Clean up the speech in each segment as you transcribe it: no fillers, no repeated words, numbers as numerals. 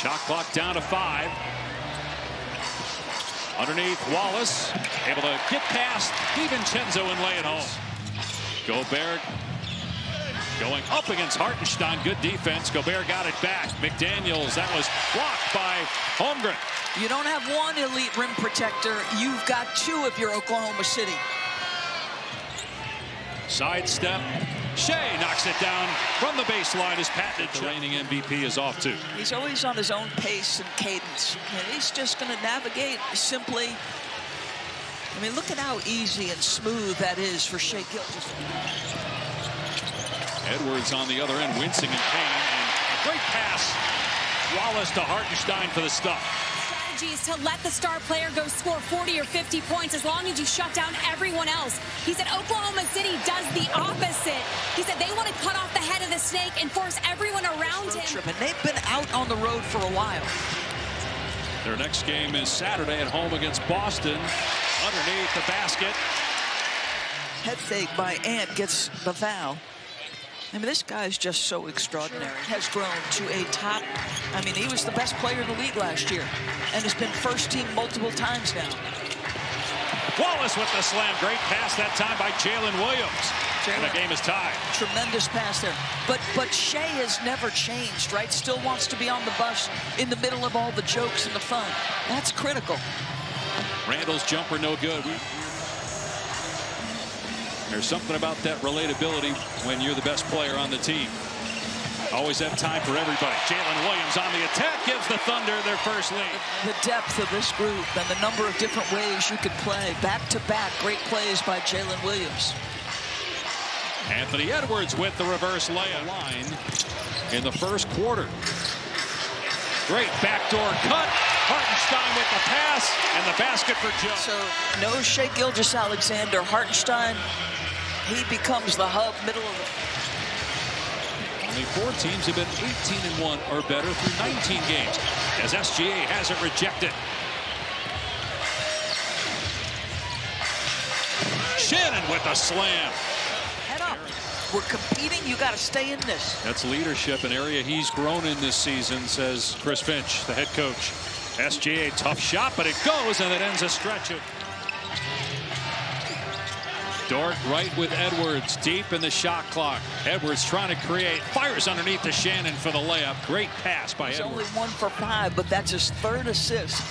Shot clock down to 5. Underneath, Wallace able to get past DiVincenzo and lay it home. Gobert going up against Hartenstein. Good defense. Gobert got it back. McDaniels, that was blocked by Holmgren. You don't have one elite rim protector. You've got two if you're Oklahoma City. Sidestep. Shea knocks it down from the baseline as patented. The reigning MVP is off too. He's always on his own pace and cadence. And he's just going to navigate simply. I mean, look at how easy and smooth that is for Shea Gilgeous. Edwards on the other end, wincing in pain. And a great pass. Wallace to Hartenstein for the stop. Is to let the star player go score 40 or 50 points as long as you shut down everyone else. He said Oklahoma City does the opposite. He said they want to cut off the head of the snake and force everyone around him. And they've been out on the road for a while. Their next game is Saturday at home against Boston. Underneath the basket. Head fake by Ant gets the foul. I mean, this guy is just so extraordinary. Has grown to a top. I mean, he was the best player in the league last year and has been first team multiple times now. Wallace with the slam. Great pass that time by Jalen Williams. And the game is tied. Tremendous pass there. But Shea has never changed, right? Still wants to be on the bus in the middle of all the jokes and the fun. That's critical. Randall's jumper no good. There's something about that relatability when you're the best player on the team. Always have time for everybody. Jalen Williams on the attack gives the Thunder their first lead. The depth of this group and the number of different ways you could play. Back-to-back great plays by Jalen Williams. Anthony Edwards with the reverse layup line in the first quarter. Great backdoor cut. Hartenstein with the pass and the basket for Joe. So no Shea Gilgeous-Alexander. Hartenstein, he becomes the hub, middle of the... Only 4 teams have been 18-1 or better through 19 games, as SGA has it rejected. Shannon with the slam. Head up. We're competing. You got to stay in this. That's leadership, an area he's grown in this season, says Chris Finch, the head coach. SGA, tough shot, but it goes, and it ends a stretch of... Dort right with Edwards, deep in the shot clock. Edwards trying to create, fires underneath to Shannon for the layup. Great pass by Edwards. Only 1 for 5, but that's his 3rd assist.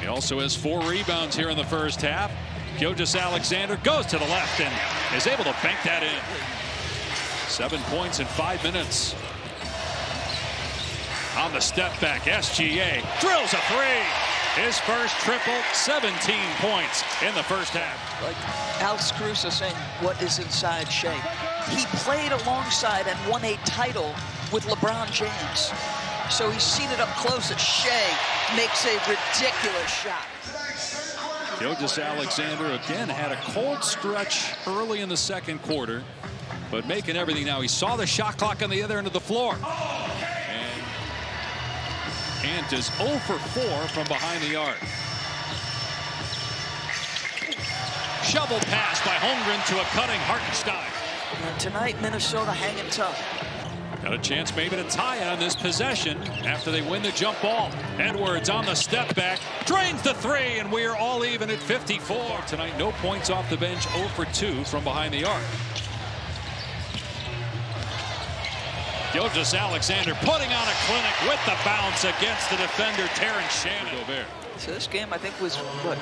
He also has 4 rebounds here in the first half. Gilgeous-Alexander goes to the left and is able to bank that in. 7 points in 5 minutes. On the step back, SGA drills a 3. His first triple, 17 points in the first half. Like Alex Caruso saying, what is inside Shea? He played alongside and won a title with LeBron James. So he's seen it up close as Shea makes a ridiculous shot. Gilgeous-Alexander again had a cold stretch early in the second quarter, but making everything now. He saw the shot clock on the other end of the floor. Ant is 0 for 4 from behind the arc. Shovel pass by Holmgren to a cutting Hartenstein. And tonight, Minnesota hanging tough. Got a chance maybe to tie it on this possession after they win the jump ball. Edwards on the step back, drains the 3, and we're all even at 54. Tonight, no points off the bench, 0 for 2 from behind the arc. Gilgeous-Alexander putting on a clinic with the bounce against the defender, Terrence Shannon. Gobert. So this game, I think, was, what,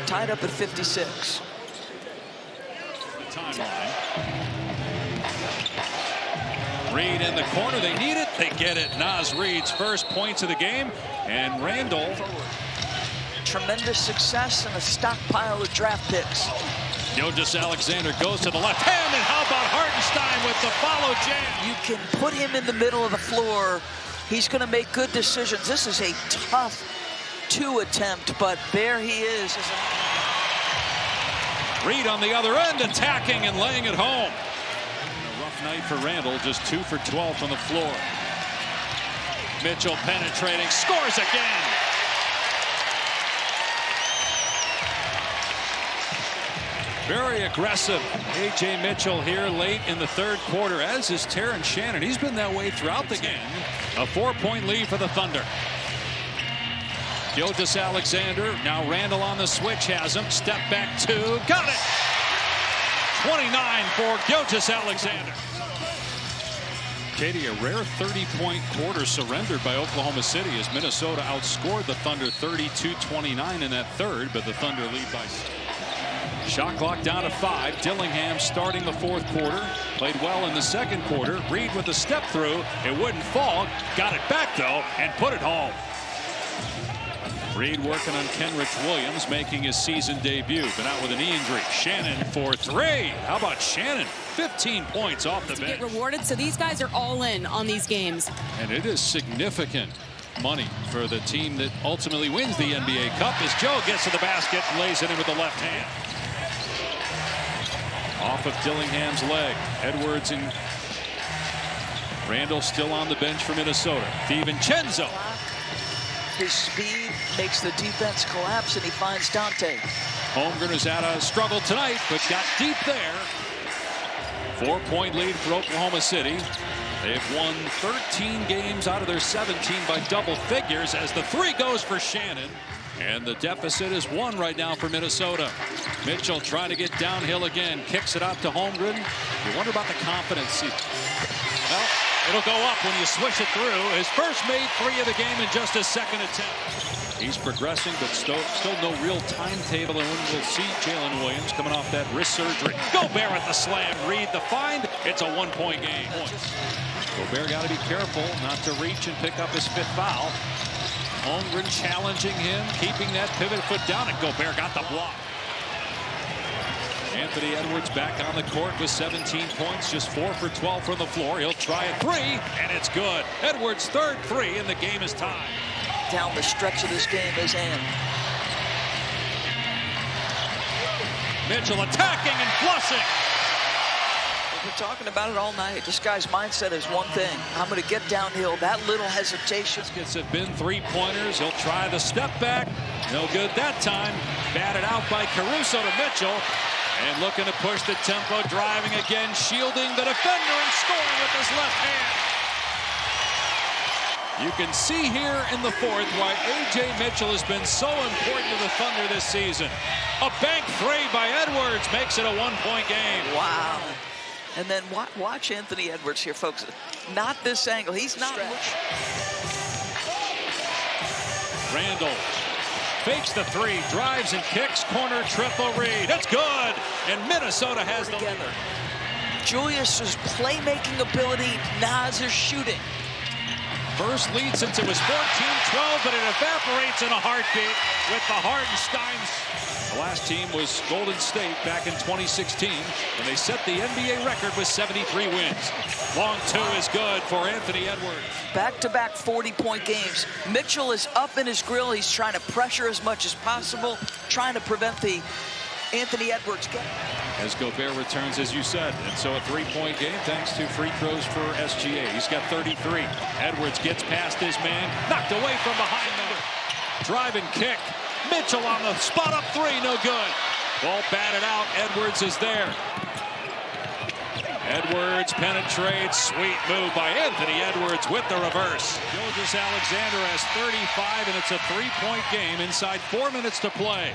tied up at 56. The timeline. Reed in the corner. They need it. They get it. Naz Reid's first points of the game. And Randall. Tremendous success and a stockpile of draft picks. Gilgeous-Alexander goes to the left hand, and how about Hartenstein with the follow jam? You can put him in the middle of the floor. He's going to make good decisions. This is a tough 2 attempt, but there he is. Reed on the other end, attacking and laying it home. A rough night for Randall, just 2 for 12 from the floor. Mitchell penetrating, scores again. Very aggressive. A.J. Mitchell here late in the third quarter, as is Terrence Shannon. He's been that way throughout the game. A 4-point lead for the Thunder. Gilgeous-Alexander. Now Randall on the switch has him. Step back two. Got it! 29 for Gilgeous-Alexander. Katie, a rare 30-point quarter surrendered by Oklahoma City as Minnesota outscored the Thunder 32-29 in that third, but the Thunder lead by 6. Shot clock down to 5. Dillingham starting the fourth quarter. Played well in the second quarter. Reed with a step through. It wouldn't fall. Got it back, though, and put it home. Reed working on Kenrich Williams, making his season debut. Been out with a knee injury. Shannon for 3. How about Shannon? 15 points off the bench. Get rewarded, so these guys are all in on these games. And it is significant money for the team that ultimately wins the NBA Cup as Joe gets to the basket and lays it in with the left hand. Off of Dillingham's leg. Edwards and Randall still on the bench for Minnesota. DiVincenzo. His speed makes the defense collapse, and he finds Dante. Holmgren has had a struggle tonight, but got deep there. 4-point lead for Oklahoma City. They've won 13 games out of their 17 by double figures as the 3 goes for Shannon. And the deficit is 1 right now for Minnesota. Mitchell trying to get downhill again. Kicks it out to Holmgren. You wonder about the confidence. Well, it'll go up when you swish it through. His first made 3 of the game in just his second attempt. He's progressing, but still no real timetable. And we'll see Jalen Williams coming off that wrist surgery. Gobert at the slam. Reed the find. It's a 1-point game. Gobert got to be careful not to reach and pick up his 5th foul. Holmgren challenging him, keeping that pivot foot down, and Gobert got the block. Anthony Edwards back on the court with 17 points, just 4 for 12 from the floor. He'll try a 3, and it's good. Edwards' 3rd 3, and the game is tied. Down the stretch of this game is Ant. Mitchell attacking and flushing. We've been talking about it all night. This guy's mindset is one thing. I'm going to get downhill. That little hesitation. Baskets have been 3-pointers. He'll try the step back. No good that time. Batted out by Caruso to Mitchell. And looking to push the tempo, driving again, shielding the defender and scoring with his left hand. You can see here in the fourth why A.J. Mitchell has been so important to the Thunder this season. A bank 3 by Edwards makes it a 1-point game. Wow. And then watch Anthony Edwards here, folks. Not this angle. He's not. Randall fakes the 3, drives and kicks, corner triple Reed. It's good, and Minnesota has the lead. Julius's playmaking ability, Naz's shooting. First lead since it was 14-12, but it evaporates in a heartbeat with the Hartensteins. The last team was Golden State back in 2016, and they set the NBA record with 73 wins. Long 2 is good for Anthony Edwards. Back-to-back 40-point games. Mitchell is up in his grill. He's trying to pressure as much as possible, trying to prevent the Anthony Edwards game. As Gobert returns, as you said, and so a 3-point game thanks to free throws for SGA. He's got 33. Edwards gets past his man, knocked away from behind them. Drive and kick. Mitchell on the spot up 3, no good. Ball batted out. Edwards is there. Edwards penetrates. Sweet move by Anthony Edwards with the reverse. Gilgeous-Alexander has 35, and it's a 3-point game inside 4 minutes to play.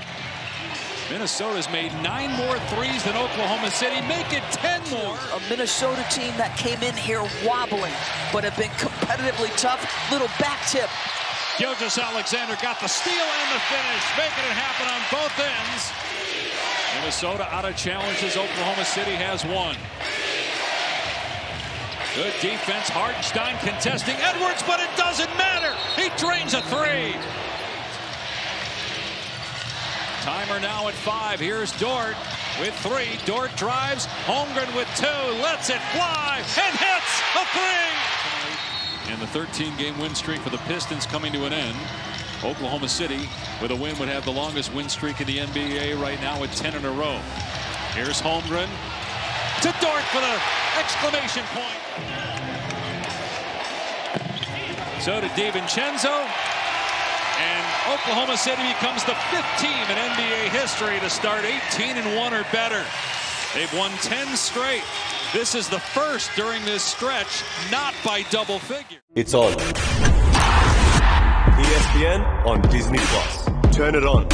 Minnesota's made 9 more threes than Oklahoma City. Make it 10 more. A Minnesota team that came in here wobbling, but have been competitively tough. Little back tip. Gilgeous-Alexander got the steal and the finish, making it happen on both ends. Minnesota out of challenges. Oklahoma City has 1. Good defense. Hartenstein contesting Edwards, but it doesn't matter. He drains a 3. Timer now at 5. Here's Dort with 3. Dort drives. Holmgren with 2. Lets it fly and hits a 3. And the 13-game win streak for the Pistons coming to an end. Oklahoma City with a win would have the longest win streak in the NBA right now with 10 in a row. Here's Holmgren to Dort for the exclamation point. So to DiVincenzo. And Oklahoma City becomes the 5th team in NBA history to start 18-1 or better. They've won 10 straight. This is the first during this stretch, not by double figures. It's on. ESPN on Disney+. Turn it on.